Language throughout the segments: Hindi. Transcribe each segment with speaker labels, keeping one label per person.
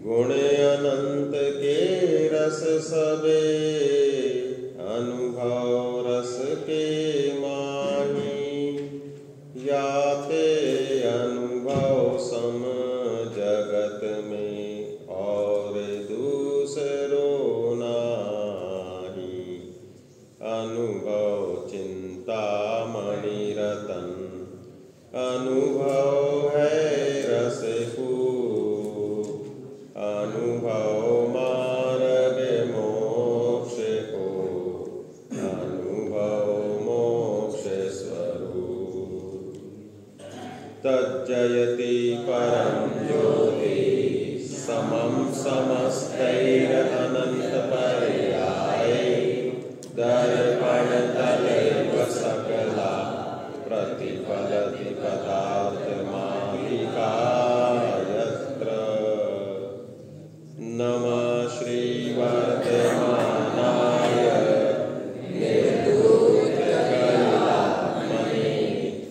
Speaker 1: गुण अनंत के रस सबे, अनुभव रस के माही। या थे अनुभव सम जगत में, और दूसरो नाही। अनुभव चिंतामणि रतन, अनुभव है रस पूर। अनुभव मार्ग मोक्ष को, अनुभव मोक्ष स्वरूप। तज्जयति परम ज्योति, समम समस्तैर अनंत पर्याय। दर्पण तलैव सकला, प्रतिफलति पदार्थ मालिका यत्र। नमः श्री वर्तमानाय निर्धूत कलिलात्मने,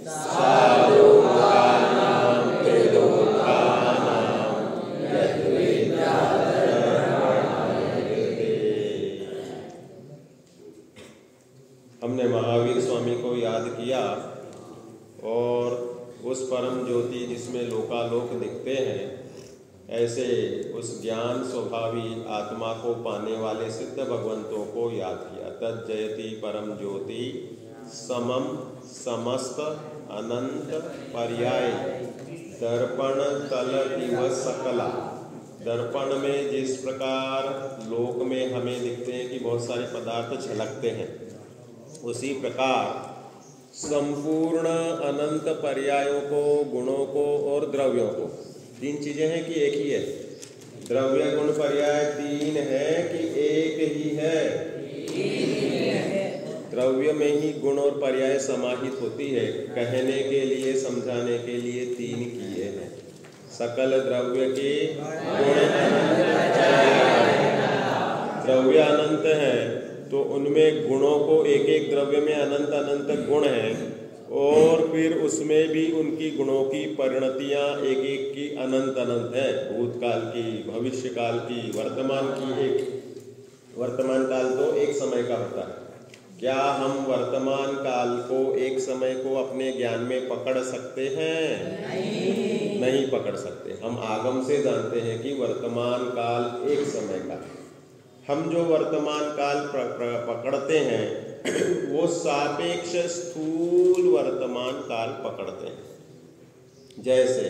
Speaker 1: साधुकानां त्रिलोकानां यद्विद्याधर्मणाय। हमने महावीर स्वामी को याद किया और उस परम ज्योति जिसमें लोकालोक दिखते हैं, ऐसे उस ज्ञान स्वभावी आत्मा को पाने वाले सिद्ध भगवंतों को याद किया। तज्जयति परम ज्योति, समम समस्त अनंत पर्याय। दर्पण तल इव सकला। दर्पण में जिस प्रकार लोक में हमें दिखते हैं कि बहुत सारे पदार्थ झलकते हैं, उसी प्रकार संपूर्ण अनंत पर्यायों को, गुणों को और द्रव्यों को, तीन चीजें हैं कि एक ही है? द्रव्य गुण पर्याय तीन है कि एक ही है? द्रव्य में ही गुण और पर्याय समाहित होती है। कहने के लिए, समझाने के लिए तीन किए हैं। सकल द्रव्य के गुण अनंत, द्रव्य अनंत है तो उनमें गुणों को, एक एक द्रव्य में अनंत अनंत गुण हैं, और फिर उसमें भी उनकी गुणों की परिणतियां एक एक की अनंत अनंत है। भूतकाल की, भविष्य काल की, वर्तमान की। एक वर्तमान काल तो एक समय का होता है। क्या हम वर्तमान काल को, एक समय को अपने ज्ञान में पकड़ सकते हैं? नहीं पकड़ सकते। हम आगम से जानते हैं कि वर्तमान काल एक समय का है। हम जो वर्तमान काल पकड़ते हैं वो सापेक्ष स्थूल वर्तमान काल पकड़ते हैं। जैसे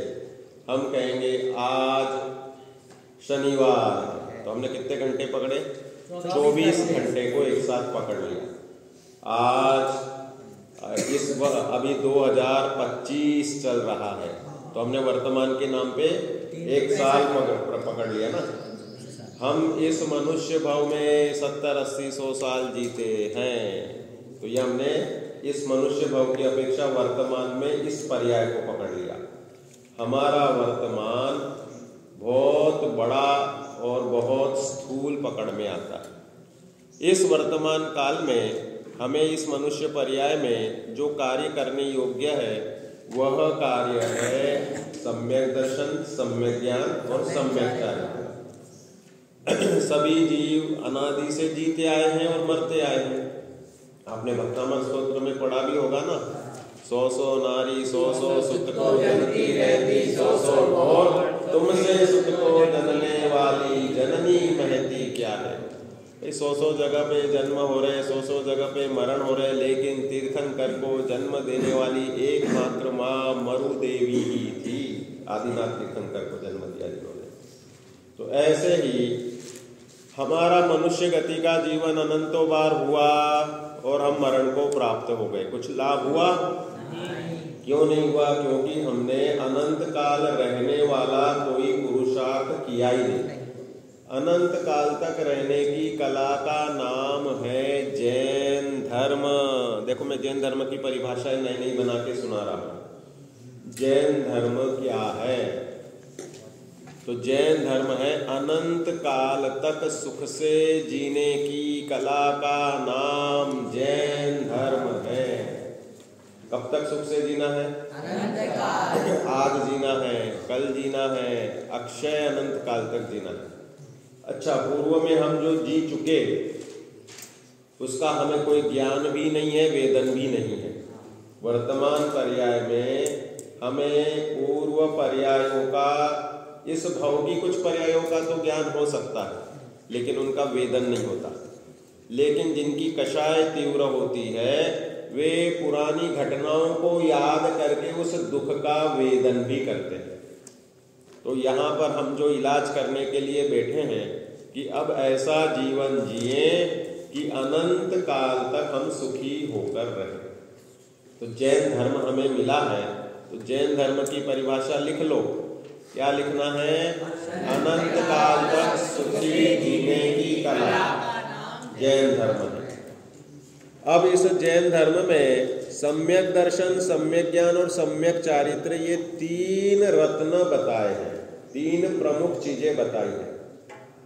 Speaker 1: हम कहेंगे आज शनिवार, तो हमने कितने घंटे पकड़े? 24 घंटे को एक साथ पकड़ लिया। आज अभी 2025 चल रहा है, तो हमने वर्तमान के नाम पे एक साल पकड़ लिया ना। हम इस मनुष्य भाव में 70, 80, 100 साल जीते हैं, तो ये हमने इस मनुष्य भाव की अपेक्षा वर्तमान में इस पर्याय को पकड़ लिया। हमारा वर्तमान बहुत बड़ा और बहुत स्थूल पकड़ में आता है। इस वर्तमान काल में हमें इस मनुष्य पर्याय में जो कार्य करने योग्य है, वह कार्य है सम्यक दर्शन, सम्यक ज्ञान और सम्यक कार्य। सभी जीव अनादि से जीते आए हैं और मरते आए हैं। आपने भक्तामृत स्तोत्र में पढ़ा भी होगा ना, 100 नारी 100 सुत को जनती रहती, 100 और तुमसे सुत को जनने वाली जननी महती क्या है। 100 जगह पे जन्म हो रहे, 100 जगह पे मरण हो रहे, लेकिन तीर्थंकर को जन्म देने वाली एकमात्र माँ मरु देवी ही थी। आदिनाथ तीर्थंकर को जन्म दिया जिन्होंने। तो ऐसे ही हमारा मनुष्य गति का जीवन अनंतों बार हुआ और हम मरण को प्राप्त हो गए। कुछ लाभ हुआ? क्यों नहीं हुआ? क्योंकि हमने अनंत काल रहने वाला कोई पुरुषार्थ किया ही नहीं। अनंत काल तक रहने की कला का नाम है जैन धर्म। देखो, मैं जैन धर्म की परिभाषा नई नई बना के सुना रहा हूं। जैन धर्म क्या है? तो जैन धर्म है अनंत काल तक सुख से जीने की कला का नाम जैन धर्म है। कब तक सुख से जीना है? आज जीना है, कल जीना है, अक्षय अनंत काल तक जीना है। अच्छा, पूर्व में हम जो जी चुके उसका हमें कोई ज्ञान भी नहीं है, वेदन भी नहीं है। वर्तमान पर्याय में हमें पूर्व पर्यायों का, इस भाव की कुछ पर्यायों का तो ज्ञान हो सकता है, लेकिन उनका वेदन नहीं होता। लेकिन जिनकी कषाय तीव्र होती है वे पुरानी घटनाओं को याद करके उस दुख का वेदन भी करते हैं। तो यहाँ पर हम जो इलाज करने के लिए बैठे हैं कि अब ऐसा जीवन जिए कि अनंत काल तक हम सुखी होकर रहें। तो जैन धर्म हमें मिला है, तो जैन धर्म की परिभाषा लिख लो। क्या लिखना है? अनंत काल तक सुखी जीने की कला जैन धर्म है। अब इस जैन धर्म में सम्यक दर्शन, सम्यक ज्ञान और सम्यक चारित्र, ये 3 रत्न बताए हैं, 3 प्रमुख चीजें बताई हैं।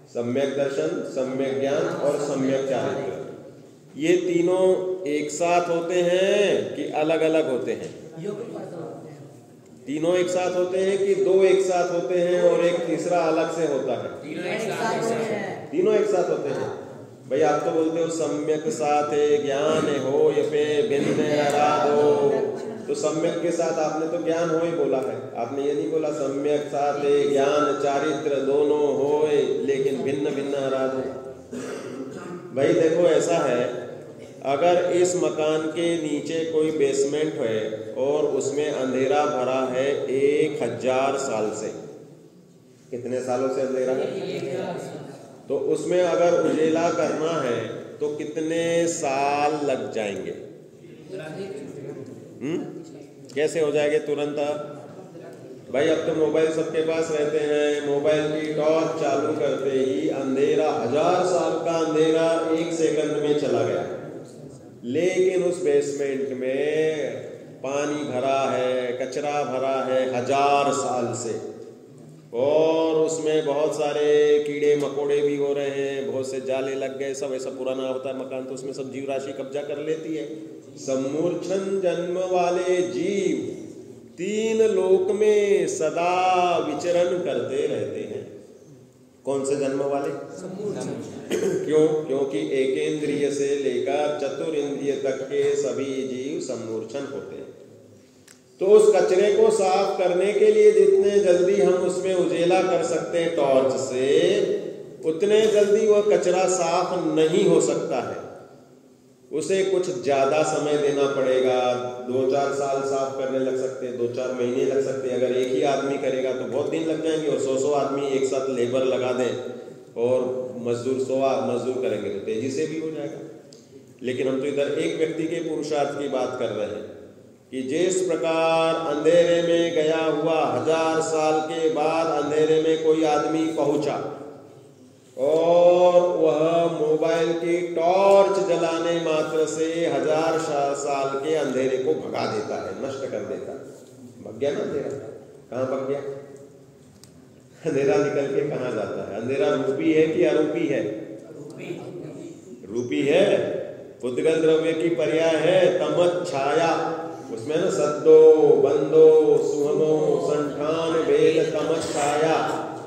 Speaker 1: सम्यक दर्शन, सम्यक ज्ञान और सम्यक चारित्र। ये तीनों एक साथ होते हैं कि अलग अलग होते हैं? तीनों एक साथ होते हैं कि 2 एक साथ होते हैं और एक तीसरा अलग से होता है? तीनों एक साथ होते हैं। भाई आप तो बोलते हो सम्यक साथ ज्ञान हो ये पे भिन्न आराधो, तो सम्यक के साथ आपने तो ज्ञान हो ही बोला है, आपने ये नहीं बोला सम्यक साथ ज्ञान चारित्र दोनों होए लेकिन भिन्न भिन्न आराधो। भाई देखो ऐसा है, अगर इस मकान के नीचे कोई बेसमेंट है और उसमें अंधेरा भरा है 1000 साल से, कितने सालों से अंधेरा है? तो उसमें अगर उजेला करना है तो कितने साल लग जाएंगे? कैसे हो जाएंगे तुरंत? भाई अब तो मोबाइल सबके पास रहते हैं, मोबाइल की टॉर्च चालू करते ही अंधेरा 1000 साल का अंधेरा 1 सेकंड में चला गया। लेकिन उस बेसमेंट में पानी भरा है, कचरा भरा है 1000 साल से, और उसमें बहुत सारे कीड़े मकोड़े भी हो रहे हैं, बहुत से जाले लग गए, सब ऐसा पुराना होता है मकान तो उसमें सब जीव राशि कब्जा कर लेती है। सम्मूर्छन जन्म वाले जीव 3 लोक में सदा विचरण करते रहते हैं। कौन से जन्म वाले? क्यों? क्योंकि एकेंद्रिय से लेकर चतुरिंद्रिय तक के सभी जीव सम्मूर्छन होते हैं। तो उस कचरे को साफ करने के लिए जितने जल्दी हम उसमें उजेला कर सकते हैं टॉर्च से, उतने जल्दी वह कचरा साफ नहीं हो सकता है। उसे कुछ ज्यादा समय देना पड़ेगा। 2-4 साल साफ करने लग सकते हैं, 2-4 महीने लग सकते हैं। अगर एक ही आदमी करेगा तो बहुत दिन लग जाएंगे, और 100 आदमी एक साथ लेबर लगा दें और मजदूर 100 मजदूर करेंगे तो तेजी से भी हो जाएगा। लेकिन हम तो इधर एक व्यक्ति के पुरुषार्थ की बात कर रहे हैं कि जिस प्रकार अंधेरे में गया हुआ 1000 साल के बाद अंधेरे में कोई आदमी पहुंचा और वह मोबाइल की टॉर्च जलाने मात्र से 1000 साल के अंधेरे को भगा देता है, नष्ट कर देता है। भग गया ना अंधेरा? कहाँ भग गया? अंधेरा निकल के कहाँ जाता है? अंधेरा रूपी है कि अरूपी है? रूपी है। पुद्गल द्रव्य की पर्याय है तमत छाया। उसमें ना सद्दो बंदो सुहमो संठान वेद तमत छाया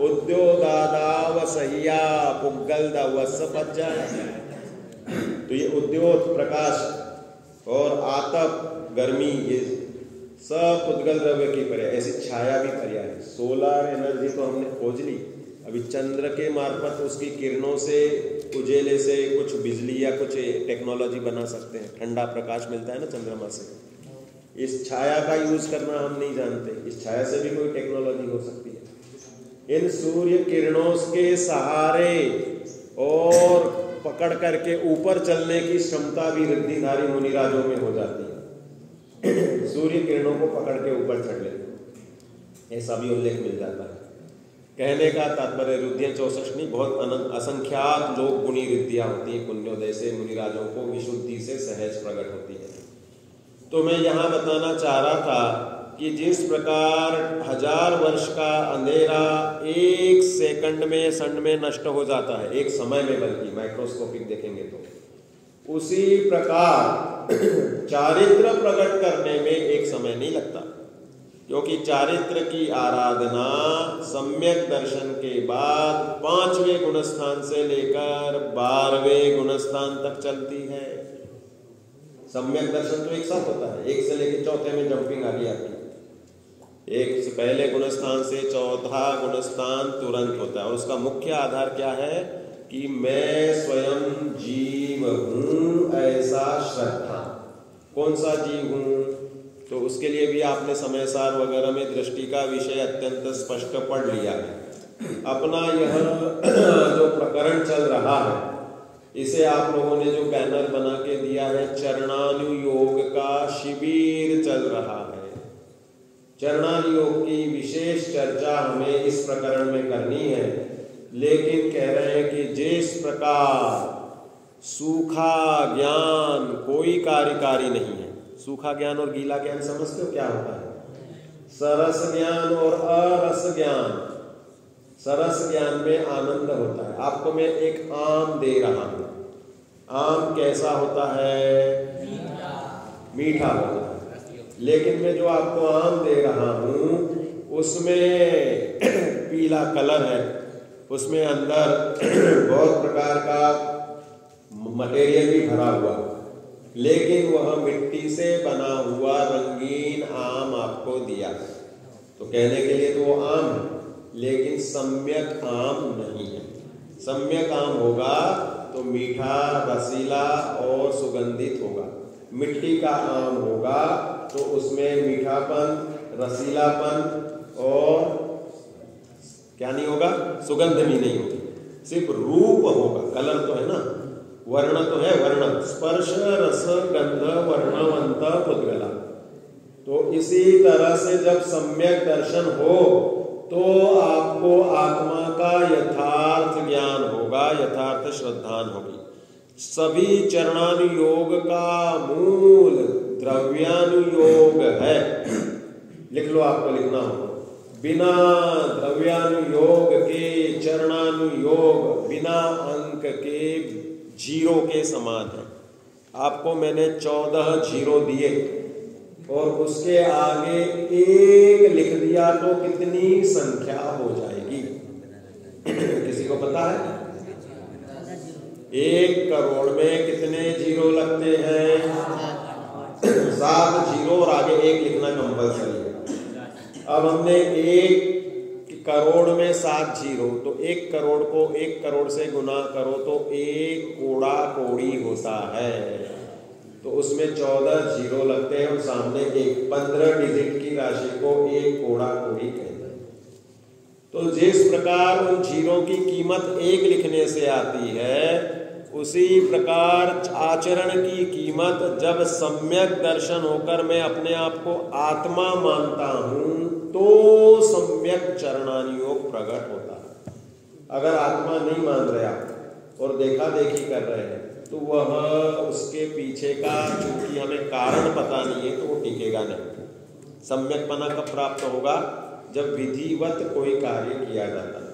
Speaker 1: उद्योगादाव सहिया पुग्गल दवस पज्जा। तो ये उद्योग प्रकाश और आतप गर्मी, ये सब पुद्गल द्रव्य की पर्याय। ऐसी छाया भी पर्याय है। सोलर एनर्जी तो हमने खोज ली, अभी चंद्र के मार्फत उसकी किरणों से उजेले से कुछ बिजली या कुछ टेक्नोलॉजी बना सकते हैं। ठंडा प्रकाश मिलता है ना चंद्रमा से। इस छाया का यूज करना हम नहीं जानते, इस छाया से भी कोई टेक्नोलॉजी हो सकती है। इन सूर्य किरणों के सहारे और पकड़ करके ऊपर चलने की क्षमता भी रिद्धिधारी मुनिराजों में हो जाती है। सूर्य किरणों को पकड़ के ऊपर चढ़ लेते, ऐसा भी उल्लेख मिल जाता है। कहने का तात्पर्य रुद्धियां 64 बहुत असंख्यात लोक गुणी रिद्धियां होती है। पुण्योदय से मुनिराजों को विशुद्धि से सहज प्रकट होती है। तो मैं यहाँ बताना चाह रहा था कि जिस प्रकार 1000 वर्ष का अंधेरा 1 सेकंड में क्षण में नष्ट हो जाता है, एक समय में, बल्कि माइक्रोस्कोपिक देखेंगे तो उसी प्रकार चारित्र प्रकट करने में एक समय नहीं लगता, क्योंकि चारित्र की आराधना सम्यक दर्शन के बाद 5वें गुणस्थान से लेकर 12वें गुणस्थान तक चलती है। सम्यक दर्शन तो एक साथ होता है, 1 से लेकर 4थे में जंपिंग आ गई आपकी। 1 से पहले गुणस्थान से 4था गुणस्थान तुरंत होता है, और उसका मुख्य आधार क्या है कि मैं स्वयं जीव हूं, ऐसा श्रद्धा। कौन सा जीव हूं? तो उसके लिए भी आपने समय सार वगैरह में दृष्टि का विषय अत्यंत स्पष्ट पढ़ लिया है। अपना यह जो प्रकरण चल रहा है, इसे आप लोगों ने जो बैनर बना के दिया है, चरणानुयोग का शिविर चल रहा है। चरणानुयोग की विशेष चर्चा हमें इस प्रकरण में करनी है, लेकिन कह रहे हैं कि जिस प्रकार सूखा ज्ञान कोई कार्यकारी नहीं है। सूखा ज्ञान और गीला ज्ञान समझते हो क्या होता है? सरस ज्ञान और अरस ज्ञान। सरस ज्ञान में आनंद होता है। आपको मैं एक आम दे रहा हूं, आम कैसा होता है? मीठा होता है। लेकिन मैं जो आपको आम दे रहा हूं उसमें पीला कलर है, उसमें अंदर बहुत प्रकार का मटेरियल भी भरा हुआ, लेकिन वह मिट्टी से बना हुआ रंगीन आम आपको दिया। तो कहने के लिए तो वो आम है, लेकिन सम्यक आम नहीं है। सम्यक आम होगा तो मीठा, रसीला और सुगंधित होगा। मिट्टी का आम होगा तो उसमें मीठापन, रसीलापन और क्या नहीं होगा? सुगंध भी नहीं होगी, सिर्फ रूप होगा। कलर तो है ना, वर्ण तो है, वर्ण स्पर्श रस गंध वर्णवंत पुद्गला। तो इसी तरह से जब सम्यक दर्शन हो तो आपको आत्मा का यथार्थ ज्ञान होगा, यथार्थ श्रद्धान होगी। सभी चरणानुयोग का मूल द्रव्यानुयोग है। लिख लो, आपको लिखना हो। बिना द्रव्यानुयोग के चरणानुयोग बिना अंक के 0 के समान है। आपको मैंने 14 0 दिए और उसके आगे 1 लिख दिया तो कितनी संख्या हो जाएगी? किसी को पता है? 1 करोड़ में कितने 0 लगते हैं? 7 0 और आगे 1 लिखना कंपल्सरी है। अब हमने 1 करोड़ में 7 0, तो 1 करोड़ को 1 करोड़ से गुना करो तो 1 कोड़ा कोड़ी होता है। तो उसमें 14 0 लगते हैं और सामने 1 15 डिजिट की राशि को 1 कोड़ा कोड़ी कहते हैं। तो जिस प्रकार उन 0 की कीमत 1 लिखने से आती है, उसी प्रकार आचरण की कीमत जब सम्यक दर्शन होकर मैं अपने आप को आत्मा मानता हूं तो सम्यक चरणानुयोग प्रकट होता है। अगर आत्मा नहीं मान रहे आप और देखा देखी कर रहे हैं तो वह उसके पीछे का, चूंकि हमें कारण पता नहीं है, तो वो टिकेगा नहीं। सम्यकपना कब प्राप्त होगा? जब विधिवत कोई कार्य किया जाता है।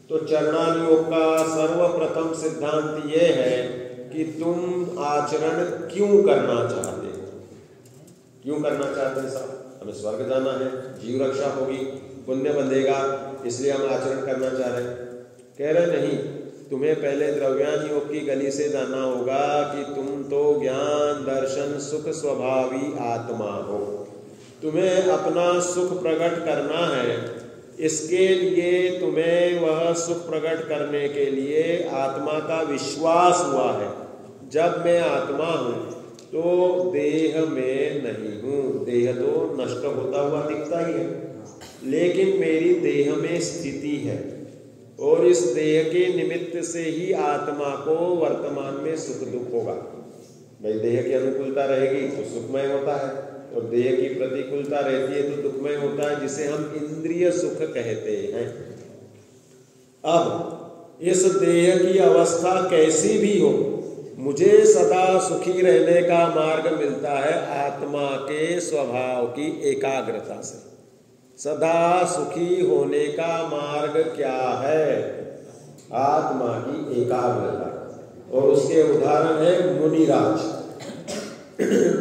Speaker 1: तो चरणानुयोग का सर्वप्रथम सिद्धांत ये है कि तुम आचरण क्यों करना चाहते हो? क्यों करना चाहते हैं साहब? हमें स्वर्ग जाना है, जीव रक्षा होगी, पुण्य बंधेगा, इसलिए हम आचरण करना चाह रहे हैं। कह रहे नहीं, तुम्हें पहले द्रव्यानुयोग की गली से जाना होगा कि तुम तो ज्ञान दर्शन सुख स्वभावी आत्मा हो। तुम्हें अपना सुख प्रकट करना है, इसके लिए तुम्हें वह सुख प्रकट करने के लिए आत्मा का विश्वास हुआ है। जब मैं आत्मा हूं तो देह में नहीं हूं। देह तो नष्ट होता हुआ दिखता ही है, लेकिन मेरी देह में स्थिति है और इस देह के निमित्त से ही आत्मा को वर्तमान में सुख दुख होगा। भाई देह की अनुकूलता रहेगी तो सुखमय होता है, और देह की प्रतिकूलता रहती है तो दुखमय होता है, जिसे हम इंद्रिय सुख कहते हैं। अब इस देह की अवस्था कैसी भी हो, मुझे सदा सुखी रहने का मार्ग मिलता है आत्मा के स्वभाव की एकाग्रता से। सदा सुखी होने का मार्ग क्या है? आत्मा की एकाग्रता। और उसके उदाहरण है मुनिराज।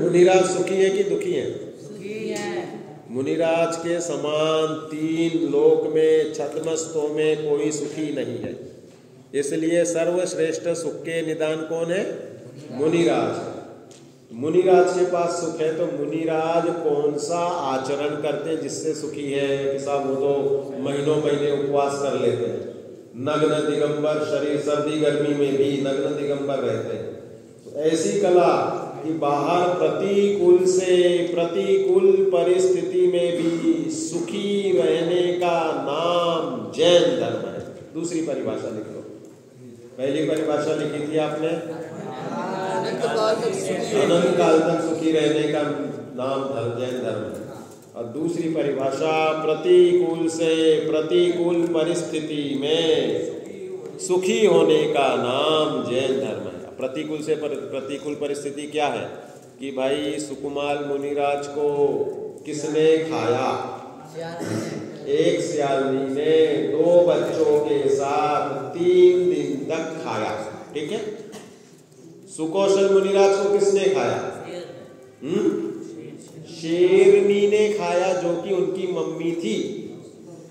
Speaker 1: मुनिराज सुखी है कि दुखी है?
Speaker 2: सुखी है।
Speaker 1: मुनिराज के समान 3 लोक में छद्मस्तों में कोई सुखी नहीं है। इसलिए सर्वश्रेष्ठ सुख के निदान कौन है? मुनिराज। मुनिराज के पास सुख है तो मुनिराज कौन सा आचरण करते हैं जिससे सुखी है? कि साहब वो तो महीनों महीने उपवास कर लेते हैं, नग्न दिगंबर, शरीर सर्दी गर्मी में भी नग्न दिगंबर रहते हैं। तो ऐसी कला कि बाहर प्रतिकूल से प्रतिकूल परिस्थिति में भी सुखी रहने का नाम जैन धर्म है। दूसरी परिभाषा लिख लो। पहली परिभाषा लिखी थी आपने, अनंत काल तक सुखी रहने का नाम जैन धर्म है। और दूसरी परिभाषा, प्रतिकूल से प्रतिकूल परिस्थिति में सुखी होने का नाम जैन धर्म है। प्रतिकूल से प्रतिकूल परिस्थिति क्या है? कि भाई सुकुमार मुनिराज को किसने खाया? एक सियालनी ने 2 बच्चों के साथ 3 दिन तक खाया। ठीक है। सुकौशल मुनिराज को किसने खाया? शेरनी ने खाया, जो कि उनकी मम्मी थी।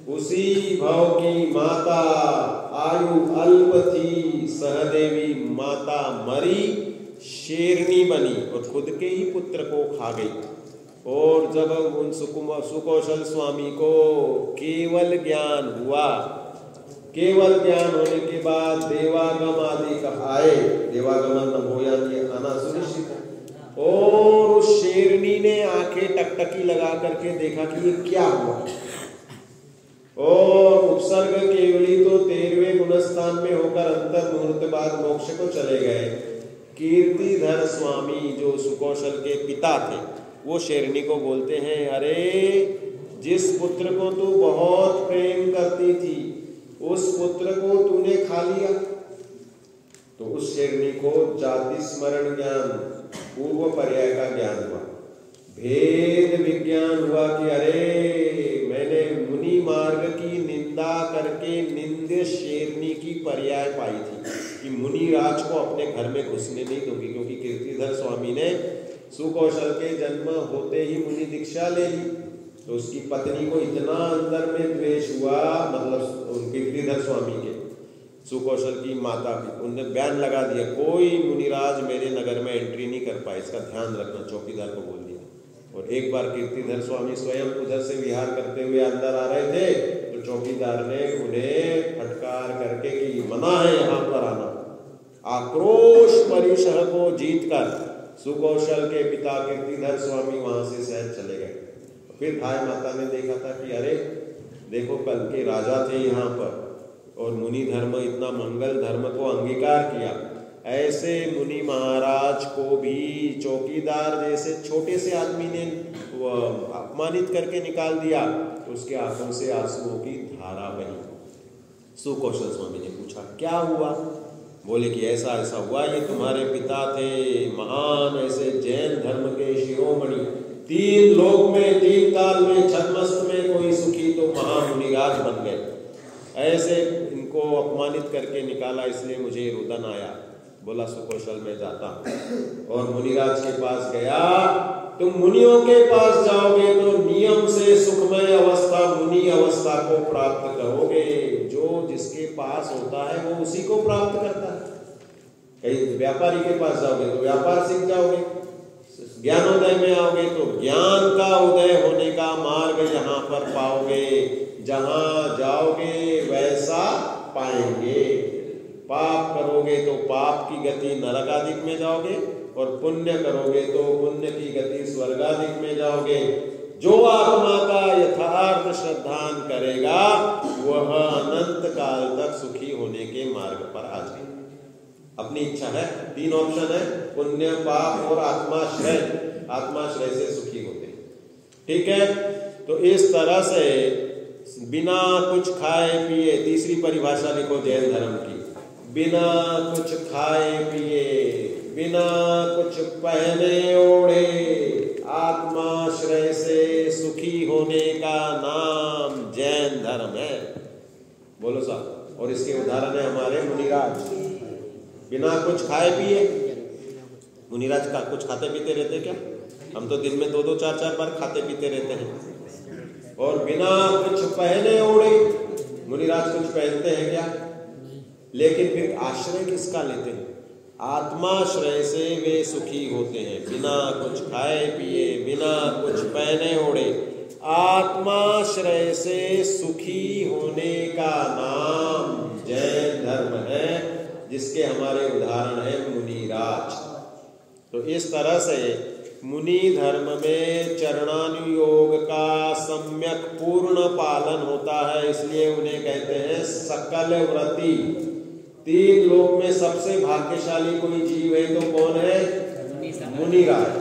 Speaker 1: उसी भाव की माता आयु अल्प थी, सहदेवी माता मरी, शेरनी बनी और खुद के ही पुत्र को खा गई। और जब उन सुकौशल स्वामी को केवल ज्ञान हुआ, केवल ज्ञान होने के बाद देवागम आदि आए, देवागमन नभोयान ये आना सुनिश्चित है। और उस शेरनी ने आंखें टकटकी लगा करके देखा कि ये क्या हुआ। और उपसर्ग केवली तो 13वें गुणस्थान में होकर अंतर मुहूर्त बाद मोक्ष को चले गए। कीर्तिधर स्वामी जो सुकौशल के पिता थे, वो शेरनी को बोलते हैं, अरे जिस पुत्र को तू बहुत प्रेम करती थी, उस पुत्र को तूने खा लिया। तो उस शेरनी को जाति स्मरण ज्ञान, पूर्व पर्याय का ज्ञान हुआ, भेद विज्ञान हुआ कि अरे मैंने मुनि मार्ग की निंदा करके निंद्य शेरनी की पर्याय पाई थी कि मुनिराज को अपने घर में घुसने नहीं दूंगी। क्योंकि कीर्तिधर स्वामी ने सुकौशल के जन्म होते ही मुनि दीक्षा ले ली, तो उसकी पत्नी को इतना अंदर में द्वेष हुआ, मतलब कीर्तिधर स्वामी के, सुकौशल की माता की, उनने बयान लगा दिया कोई मुनिराज मेरे नगर में एंट्री नहीं कर पाए, इसका ध्यान रखना, चौकीदार को बोल दिया। और एक बार कीर्तिधर स्वामी स्वयं उधर से विहार करते हुए अंदर आ रहे थे, तो चौकीदार ने उन्हें फटकार करके कि मना है यहाँ पर आना। आक्रोश परिसर को जीतकर सुकौशल के पिता कीर्तिधर स्वामी वहां से शहर चले गए। फिर भाई माता ने देखा था कि अरे देखो कल के राजा थे यहाँ पर और मुनि धर्म इतना मंगल धर्म को अंगीकार किया, ऐसे मुनि महाराज को भी चौकीदार जैसे छोटे से आदमी ने अपमानित करके निकाल दिया। तो उसके आंखों से आंसुओं की धारा बही। सुकौशल स्वामी ने पूछा क्या हुआ? बोले कि ऐसा ऐसा हुआ, ये तुम्हारे पिता थे महान ऐसे जैन धर्म के शिरोमणि, 3 लोक में 3 काल में छद्मस्त में कोई सुखी तो महामुनिराज बन गए। ऐसे इनको अपमानित करके निकाला, इसलिए मुझे रुदन आया। बोला सुकौशल में जाता और मुनिराज के पास गया। तुम मुनियों के पास जाओगे तो नियम से सुखमय अवस्था मुनि अवस्था को प्राप्त करोगे। जो जिसके पास होता है वो उसी को प्राप्त करता है। कहीं व्यापारी के पास जाओगे तो व्यापार सीख जाओगे, ज्ञानोदय में आओगे तो ज्ञान का उदय होने का मार्ग यहाँ पर पाओगे। जहां जाओगे वैसा पाएंगे। पाप करोगे तो पाप की गति नरकादिक में जाओगे और पुण्य करोगे तो पुण्य की गति स्वर्गादिक में जाओगे। जो आत्मा का यथार्थ श्रद्धान करेगा वह अनंत काल तक सुखी होने के मार्ग पर आ जाएगा। अपनी इच्छा है, 3 ऑप्शन है, पुण्य पाप और आत्माश्रय। आत्माश्रय से सुखी होते हैं। ठीक है, तो इस तरह से बिना कुछ खाए पिए, तीसरी परिभाषा लिखो जैन धर्म की, बिना कुछ खाए पिए, बिना कुछ पहने ओढ़े आत्माश्रय से सुखी होने का नाम जैन धर्म है। बोलो साहब। और इसके उदाहरण है हमारे मुनिराज। बिना कुछ खाए पिए। मुनिराज का कुछ खाते पीते रहते क्या? हम तो दिन में 2-2 4-4 बार खाते पीते रहते हैं। और बिना कुछ पहने ओढ़े, मुनिराज कुछ पहनते हैं क्या? लेकिन फिर आश्रय किसका लेते हैं? आत्माश्रय से वे सुखी होते हैं, बिना कुछ खाए पिए, बिना कुछ पहने ओढ़े। आत्माश्रय से सुखी होने का नाम जैन धर्म है, जिसके हमारे उदाहरण है मुनिराज। तो इस तरह से मुनि धर्म में चरणानुयोग का सम्यक पूर्ण पालन होता है, इसलिए उन्हें कहते हैं सकल व्रती। 3 लोक में सबसे भाग्यशाली कोई जीव है तो कौन है? मुनिराज।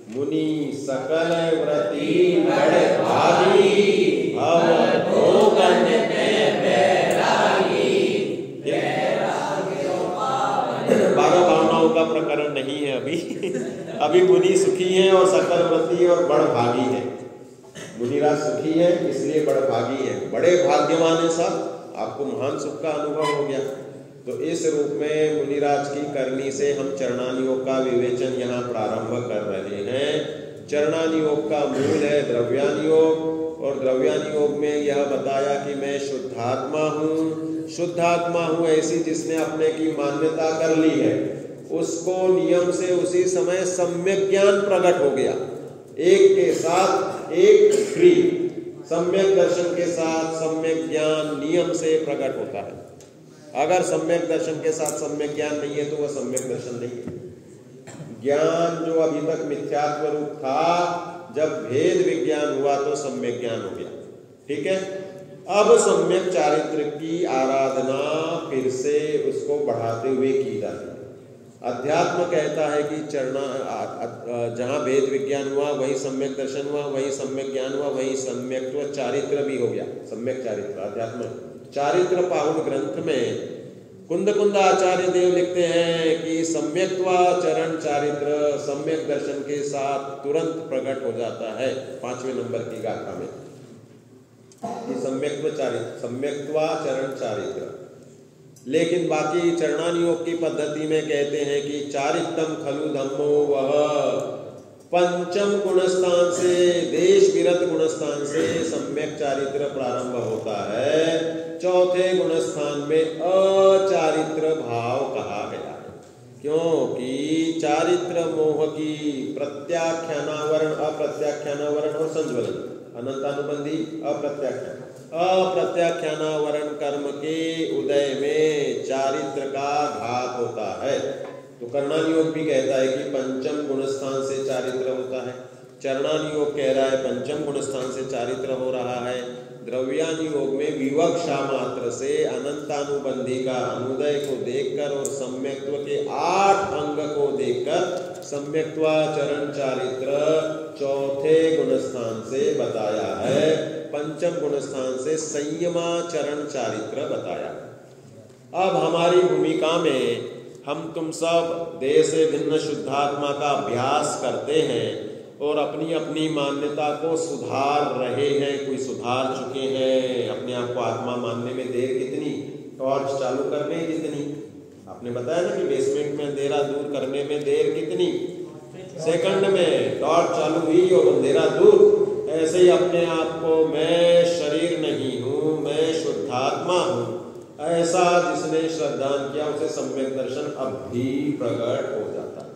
Speaker 1: मुनि सकल व्रती बड़े भागी, भव भोगन में बैरागी। 12 भावनाओं का प्रकरण नहीं है अभी मुनि सुखी हैं और सकल व्रती और बड़ भागी है। मुनिराज सुखी है इसलिए बड़ भागी है, बड़े भाग्यवान है सब। आपको महान सुख का अनुभव हो गया। तो इस रूप में मुनिराज की करनी से हम चरणानुयोग का विवेचन यहाँ प्रारंभ कर रहे हैं। चरणानुयोग का मूल है द्रव्यानुयोग, और द्रव्यानुयोग में यह बताया कि मैं शुद्धात्मा हूँ। शुद्धात्मा हूँ ऐसी जिसने अपने की मान्यता कर ली है, उसको नियम से उसी समय सम्यक ज्ञान प्रकट हो गया। एक के साथ एक फ्री, सम्यक दर्शन के साथ सम्यक ज्ञान नियम से प्रकट होता है। अगर सम्यक दर्शन के साथ सम्यक ज्ञान नहीं है तो वह सम्यक दर्शन नहीं है। ज्ञान जो अभी तक मिथ्यात्व रूप था, जब भेद विज्ञान हुआ तो सम्यक ज्ञान हो गया। ठीक है, अब सम्यक चारित्र की आराधना फिर से उसको बढ़ाते हुए की जाती है। अध्यात्म कहता है कि जहाँ भेद विज्ञान हुआ वही सम्यक दर्शन हुआ, वही सम्यक ज्ञान हुआ, वही सम्यक्त्व चारित्र भी हो गया। सम्यक चारित्र अध्यात्म चारित्र पाहुन ग्रंथ में कुंद आचार्य देव लिखते हैं कि सम्यक्त्वाचरण चारित्र सम्यक दर्शन के साथ तुरंत प्रकट हो जाता है 5वें नंबर की गाथा में, कि सम्यक्त्वाचरण चारित्र। लेकिन बाकी चरणानुयोग की पद्धति में कहते हैं कि चारित्रम खलु धम्मो वह, पंचम गुणस्थान से, देश विरत गुणस्थान से सम्यक चारित्र प्रारंभ होता है। चौथे गुणस्थान में अचारित्र भाव कहा गया है, क्योंकि चारित्र मोह की प्रत्याख्यानावरण, अप्रत्याख्यानावरण और संज्वलन, अनंतानुबंधी अप्रत्याख्यानावरण कर्म के उदय में चारित्र का घात होता है। तो कर्णानुयोग भी कहता है कि पंचम गुणस्थान से चारित्र होता है। चरणानुयोग कह रहा है पंचम गुणस्थान से चारित्र हो रहा है। द्रव्यानुयोग में विवक्षा मात्र से अनंतानुबंधी का अनुदय को देखकर और सम्यक्त्व के 8 अंग को देखकर सम्यक्त्वाचरण चारित्र चौथे गुणस्थान से बताया है। पंचम गुणस्थान से संयमाचरण चारित्र बताया। अब हमारी भूमिका में हम तुम सब देह से भिन्न शुद्धात्मा का अभ्यास करते हैं और अपनी अपनी मान्यता को सुधार रहे हैं। कोई सुधार चुके हैं, अपने आप को आत्मा मानने में देर कितनी, टॉर्च चालू करने कितनी, आपने बताया ना कि बेसमेंट में अंधेरा दूर करने में देर कितनी, सेकंड में टॉर्च चालू हुई और अंधेरा दूर। ऐसे ही अपने आप को मैं शरीर नहीं हूँ, मैं शुद्धात्मा हूँ, ऐसा जिसने श्रद्धान किया उसे सम्यक दर्शन अब भी प्रकट हो जाता है।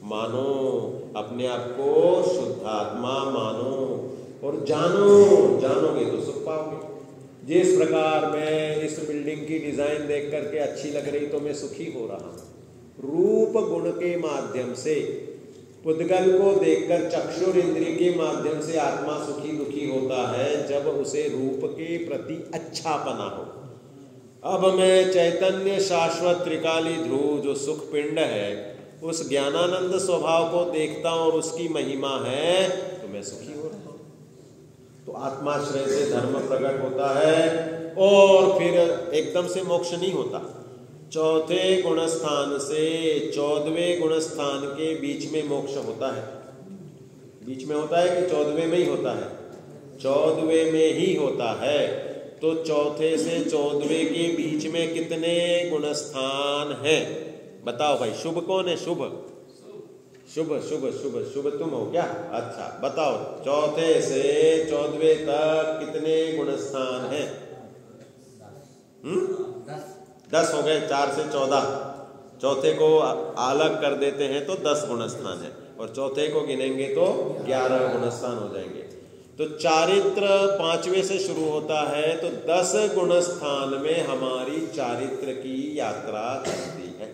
Speaker 1: मानो, अपने आप को शुद्धात्मा मानो और जानोगे तो सुख पाओगे। जिस प्रकार मैं इस बिल्डिंग की डिजाइन देख करके अच्छी लग रही तो मैं सुखी हो रहा हूँ। रूप गुण के माध्यम से पुद्गल को देखकर चक्षुर इंद्रिय के माध्यम से आत्मा सुखी दुखी होता है जब उसे रूप के प्रति अच्छापना हो। अब मैं चैतन्य शाश्वत त्रिकाली ध्रुव जो सुख पिंड है उस ज्ञानानंद स्वभाव को देखता हूं और उसकी महिमा है तो मैं सुखी हो रहा हूं। तो आत्माश्रय से धर्म प्रकट होता है और फिर एकदम से मोक्ष नहीं होता। चौथे गुणस्थान से 14वें गुणस्थान के बीच में मोक्ष होता है। बीच में होता है कि 14वें में ही होता है? 14वें में ही होता है। तो चौथे से 14वें के बीच में कितने गुणस्थान हैं? बताओ भाई, शुभ कौन है? शुभ शुभ शुभ शुभ शुभ तुम हो क्या? अच्छा बताओ, चौथे से 14वें तक कितने गुणस्थान हैं? 10 हो गए। 4 से 14, चौथे को अलग कर देते हैं तो 10 गुणस्थान है, और चौथे को गिनेंगे तो 11 गुणस्थान हो जाएंगे। तो चारित्र 5वें से शुरू होता है, तो 10 गुणस्थान में हमारी चारित्र की यात्रा चलती है।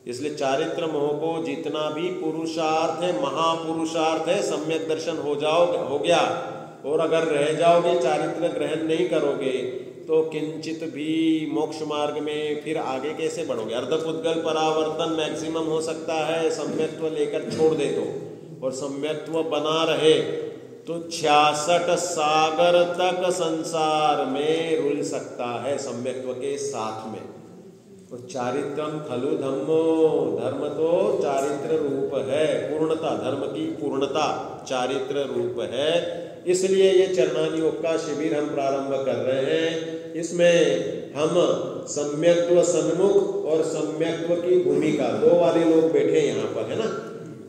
Speaker 1: इसलिए चारित्र मोह को जितना भी पुरुषार्थ है, महापुरुषार्थ है, सम्यक दर्शन हो गया। और अगर रह जाओगे, चारित्र ग्रहण नहीं करोगे, तो किंचित भी मोक्ष मार्ग में फिर आगे कैसे बढ़ोगे? अर्धपुद्गल परावर्तन मैक्सिमम हो सकता है, सम्यक्त्व लेकर छोड़ दे तो, और सम्यक्त्व बना रहे तो 66 सागर तक संसार में रुल सकता है सम्यक्त्व के साथ में। तो चारित्रम खलु धम्मो, धर्म तो चारित्र रूप है, पूर्णता, धर्म की पूर्णता चारित्र रूप है। इसलिए ये चरणानी योग का शिविर हम प्रारंभ कर रहे हैं। इसमें हम सम्यक्त्व सन्मुख और सम्यक्त्व की भूमिका, 2 वाले लोग बैठे यहाँ पर, है ना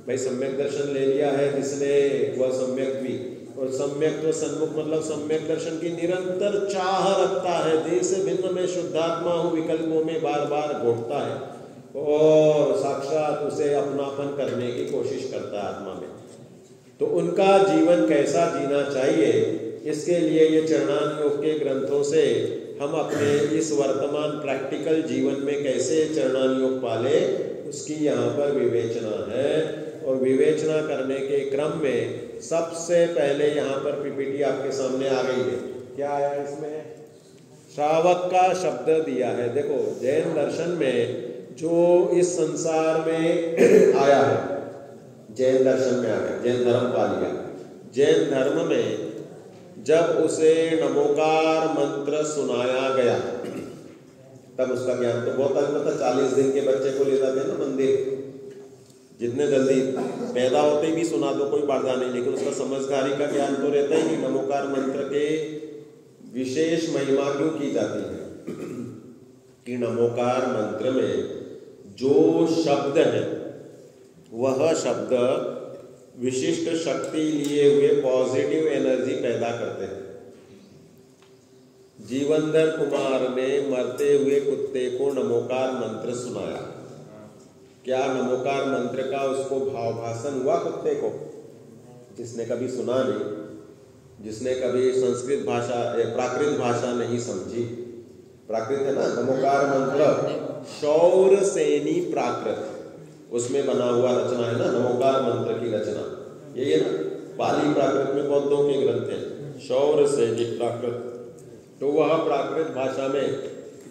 Speaker 1: भाई। सम्यक दर्शन ले लिया है जिसने, वह सम्यक भी, और सम्यक्त्व सन्मुख मतलब सम्यक दर्शन की निरंतर चाह रखता है, देश भिन्न में शुद्धात्मा हूँ, विकल्पों में बार बार घोटता है और साक्षात उसे अपनापन करने की कोशिश करता है आत्मा में। तो उनका जीवन कैसा जीना चाहिए, इसके लिए ये चरणानी योग के ग्रंथों से हम अपने इस वर्तमान प्रैक्टिकल जीवन में कैसे चरणानी योग पाले, उसकी यहाँ पर विवेचना है। और विवेचना करने के क्रम में सबसे पहले यहाँ पर पीपीटी आपके सामने आ गई है। क्या आया इसमें? श्रावक का शब्द दिया है। देखो, जैन दर्शन में जो इस संसार में आया है, जैन दर्शन में आ गया, जैन धर्म पा लिया। जैन धर्म में जब उसे नमोकार मंत्र सुनाया गया, तब उसका ज्ञान तो बहुत अलग था। 40 दिन के बच्चे को ले जाते हैं ना मंदिर, जितने जल्दी पैदा होते ही भी सुना दो, कोई बाधा नहीं, लेकिन उसका समझदारी का ज्ञान तो रहता ही नहीं। नमोकार मंत्र के विशेष महिमा क्यों की जाती है कि नमोकार मंत्र में जो शब्द है, वह शब्द विशिष्ट शक्ति लिए हुए पॉजिटिव एनर्जी पैदा करते हैं। जीवनधर कुमार ने मरते हुए कुत्ते को नमोकार मंत्र सुनाया। क्या नमोकार मंत्र का उसको भावभाषण हुआ कुत्ते को? जिसने कभी सुना नहीं, जिसने कभी संस्कृत भाषा, प्राकृत भाषा नहीं समझी, प्राकृत है ना नमोकार मंत्र, शौर सेनी प्राकृत, उसमें बना हुआ रचना है ना नमोकार मंत्र की रचना, यही है ना। पाली प्राकृत में बौद्धों के ग्रंथ हैं, शौर सेनी प्राकृत। तो वह प्राकृत भाषा में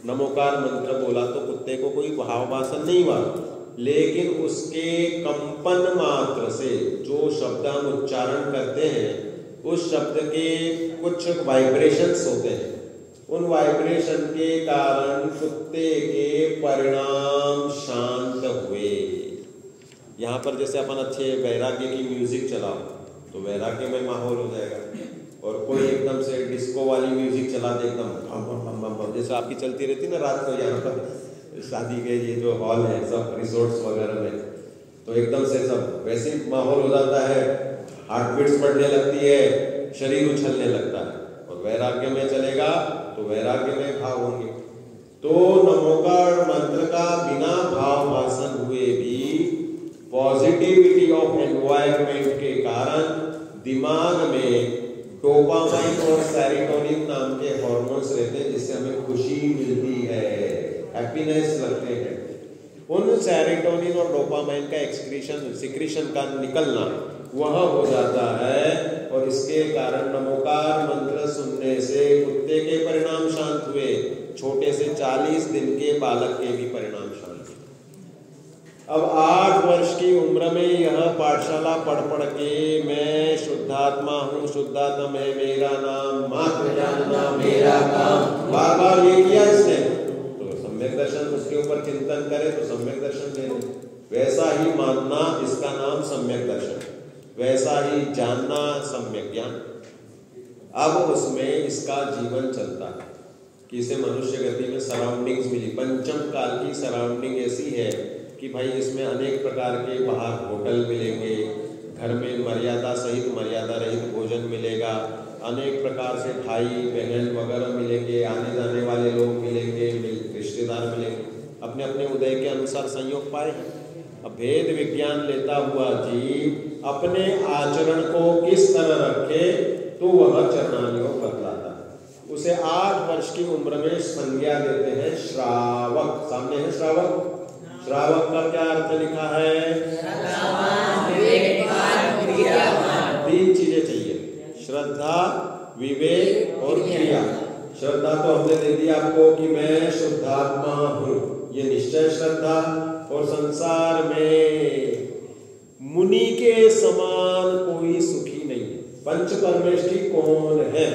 Speaker 1: नमोकार मंत्र बोला तो कुत्ते को कोई भावभाषण नहीं हुआ, लेकिन उसके कंपन मात्र से जो शब्द हम उच्चारण करते हैं, उस शब्द के कुछ वाइब्रेशंस होते हैं। उन वाइब्रेशन के कारण कुत्ते के परिणाम शांत हुए। यहाँ पर जैसे अपन अच्छे वैराग्य की म्यूजिक चलाओ तो वैराग्य में माहौल हो जाएगा, और कोई एकदम से डिस्को वाली म्यूजिक चला दे एकदम बम बम बम बम, जैसे आपकी चलती रहती ना रात को यहाँ पर शादी के ये जो हॉल है सब रिसोर्ट्स वगैरह में, तो एकदम से सब वैसे ही माहौल हो जाता है, हार्ट बीट्स बढ़ने लगती है, शरीर उछलने लगता है। और वैराग्य में चलेगा तो वैराग्य में भाव होंगे। तो नमोकार मंत्र का बिना भाव भाषण हुए भी पॉजिटिविटी ऑफ एनवायरनमेंट के कारण दिमाग में डोपामाइन और सेरोटोनिन नाम के हार्मोन्स रहते हैं, जिससे हमें खुशी मिलती है, हैप्पीनेस लगते हैं। उन सेरोटोनिन और डोपामाइन का सिक्रीशन का निकलना वह हो जाता है, और इसके कारण नमोकार मंत्र सुनने से कुत्ते के परिणाम शांत हुए, छोटे से 40 दिन के बालक के भी परिणाम शांत हुए। अब 8 वर्ष की उम्र में यह पाठशाला पढ़ के मैं शुद्धात्मा हूँ, शुद्धात्मा है मेरा नाम, मात्र जानना मेरा काम, बार बार ये किया इसने, तो सम्यक दर्शन उसके ऊपर चिंतन करे तो सम्यक दर्शन ले ले। वैसा ही मानना, इसका नाम सम्यक दर्शन, वैसा ही जानना सम्यक ज्ञान। अब उसमें इसका जीवन चलता है कि इसे मनुष्य गति में सराउंडिंग्स मिली। पंचम काल की सराउंडिंग ऐसी है कि भाई इसमें अनेक प्रकार के बाहर होटल मिलेंगे, घर में मर्यादा सहित मर्यादा रहित भोजन मिलेगा, अनेक प्रकार से भाई बहन वगैरह मिलेंगे, आने जाने वाले लोग मिलेंगे, रिश्तेदार मिलेंगे, अपने अपने उदय के अनुसार संयोग पाए हैं। अब भेद विज्ञान लेता हुआ जीव अपने आचरण को किस तरह रखे तो वह चरणानुयोग बतलाता है। उसे 8 वर्ष की उम्र में संज्ञा देते हैं श्रावक। सामने है श्रावक। श्रावक का क्या अर्थ लिखा है? 3 चीजें चाहिए, श्रद्धा, विवेक और क्रिया। श्रद्धा तो हमने दे दी आपको कि मैं शुद्धात्मा हूँ, ये निश्चय श्रद्धा। और संसार में मुनि के समान कोई सुखी नहीं है। पंच परमेष्ठी कौन है?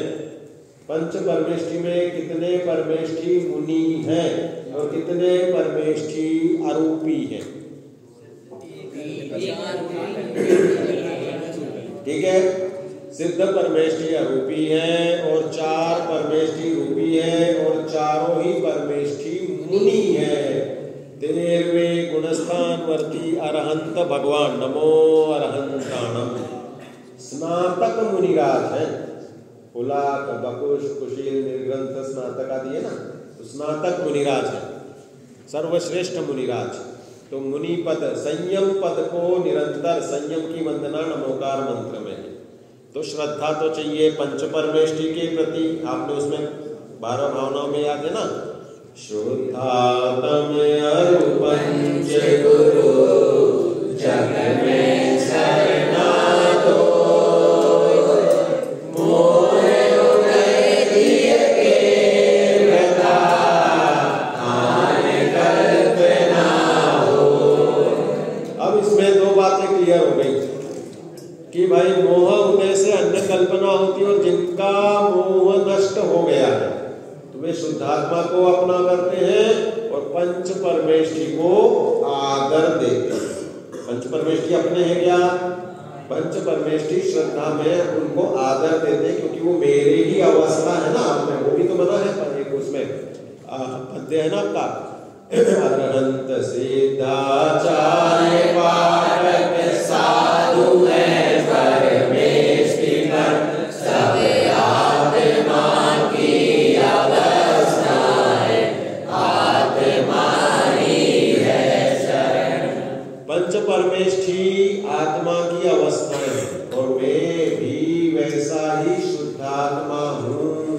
Speaker 1: पंच परमेष्ठी में कितने परमेष्ठी मुनि हैं और कितने परमेष्ठी अरूपी हैं? ठीक है, सिद्ध परमेष्ठी अरूपी है और 4 परमेष्ठी रूपी है और चारों ही परमेष्ठी मुनि है। 13वें गुणस्थान वर्ती अरहंत भगवान, नमो अरहंताणम। स्नातक मुनिराज है, पुलाक, बकुश, कुशील, निर्ग्रंथ, स्नातक आदि है ना, तो स्नातक मुनिराज है, सर्वश्रेष्ठ मुनिराज। तो मुनि पद, संयम पद को निरंतर संयम की वंदना नमोकार मंत्र में है। तो श्रद्धा तो चाहिए पंच परमेष्ठी के प्रति। आपने उसमें 12 भावनाओं में याद है ना, शुद्धात्म अरूपंच गुरु जग में शरणागतो मोहे उदय दिए के व्रता आने कल्पना हो। अब इसमें 2 बातें क्लियर हो गई कि भाई मोह उदय से अन्य कल्पना होती है और जिनका मोह नष्ट हो गया है तो वे शुद्धात्मा को अपना करते हैं और पंच परमेष्ठी को आदर देते हैं। पंच परमेष्ठी अपने हैं क्या? पंच परमेष्ठी श्रद्धा में उनको आदर देते हैं क्योंकि वो मेरे ही अवस्था है ना। आपने वो भी तो बना है पर एक उसमें पद्य है ना आपका, अरहंत सिद्धाचार्य पाठक साधु है परमेष्ठी पर सब आत्मा की अवस्था है, आत्मा ही है शरण। पंच परमेष्ठी आत्मा की अवस्था है और मैं भी वैसा ही शुद्धात्मा हूँ,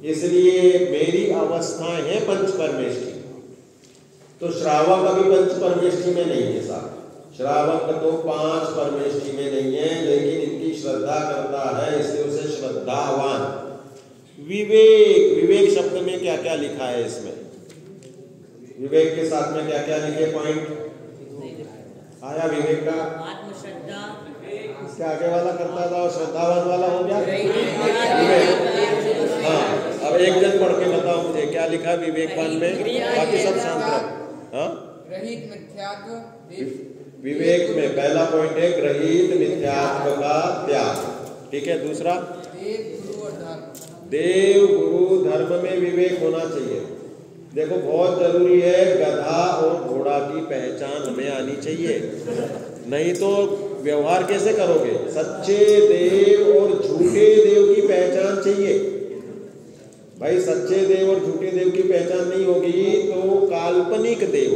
Speaker 1: इसलिए मेरी अवस्थाएं हैं पंच परमेष्ठी। तो श्रावक अभी पंच परमेष्ठी में नहीं है साहब, श्रावक तो 5 परमेष्ठी में नहीं है, लेकिन इनकी श्रद्धा करता है इसलिए उसे श्रद्धावान। विवेक, विवेक शब्द में क्या क्या लिखा है? इसमें विवेक के साथ में क्या क्या लिखे पॉइंट आया? विवेक का
Speaker 2: आत्मश्रद्धा,
Speaker 1: इसके आगे वाला करता था और श्रद्धावान वाला हो गया विवेक। हाँ, अब एक जन पढ़ के बताओ मुझे क्या लिखा विवेकवान में, बाकी सब शांत रहो। हाँ,
Speaker 3: ग्रहित मिथ्यात्व,
Speaker 1: विवेक में पहला पॉइंट है ग्रहित मिथ्यात्व का त्याग। ठीक है, दूसरा
Speaker 3: देव गुरु और धर्म।
Speaker 1: देव गुरु धर्म में विवेक होना चाहिए। देखो बहुत जरूरी है, गधा और घोड़ा की पहचान हमें आनी चाहिए, नहीं तो व्यवहार कैसे करोगे? सच्चे देव और झूठे देव की पहचान चाहिए भाई। सच्चे देव और झूठे देव की पहचान नहीं होगी तो काल्पनिक देव,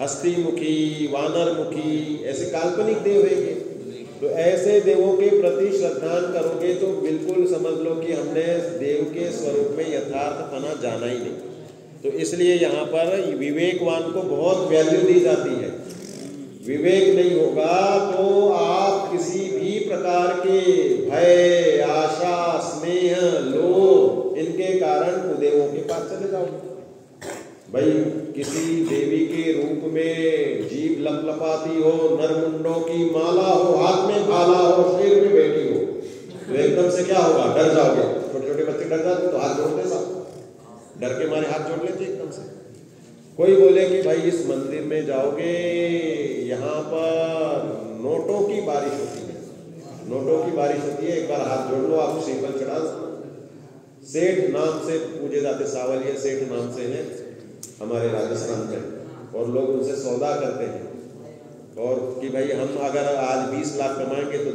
Speaker 1: हस्तीमुखी, वानरमुखी, ऐसे काल्पनिक देव है ये। तो ऐसे देवों के प्रति श्रद्धान करोगे तो बिल्कुल समझ लो कि हमने देव के स्वरूप में यथार्थपना जाना ही नहीं। तो इसलिए यहाँ पर विवेकवान को बहुत वैल्यू दी जाती है। विवेक नहीं होगा तो आप किसी भी प्रकार के भय, आशा, स्नेह, लोभ इनके कारण कुदेवों के पास चले जाओगे। भाई किसी देवी के रूप में जीभ लपलपाती हो, नरमुंडों की माला हो, हाथ में भाला हो, शेर में बैठी हो, तो एकदम से क्या होगा? डर जाओगे। छोटे छोटे बच्चे डर जाते तो हाथ जोड़ते, सब डर के मारे हाथ जोड़ लेते एकदम से। कोई बोले कि भाई इस मंदिर में जाओगे, यहाँ पर नोटों की बारिश होती है, नोटों की बारिश होती है, एक बार हाथ जोड़ लो, आप श्रीफल चढ़ा सेठ नाम से पूजे जाते, सावलिया सेठ नाम से है हमारे राजस्थान में, और लोग उनसे सौदा करते हैं, और कि भाई हम अगर आज 20 लाख कमाएंगे तो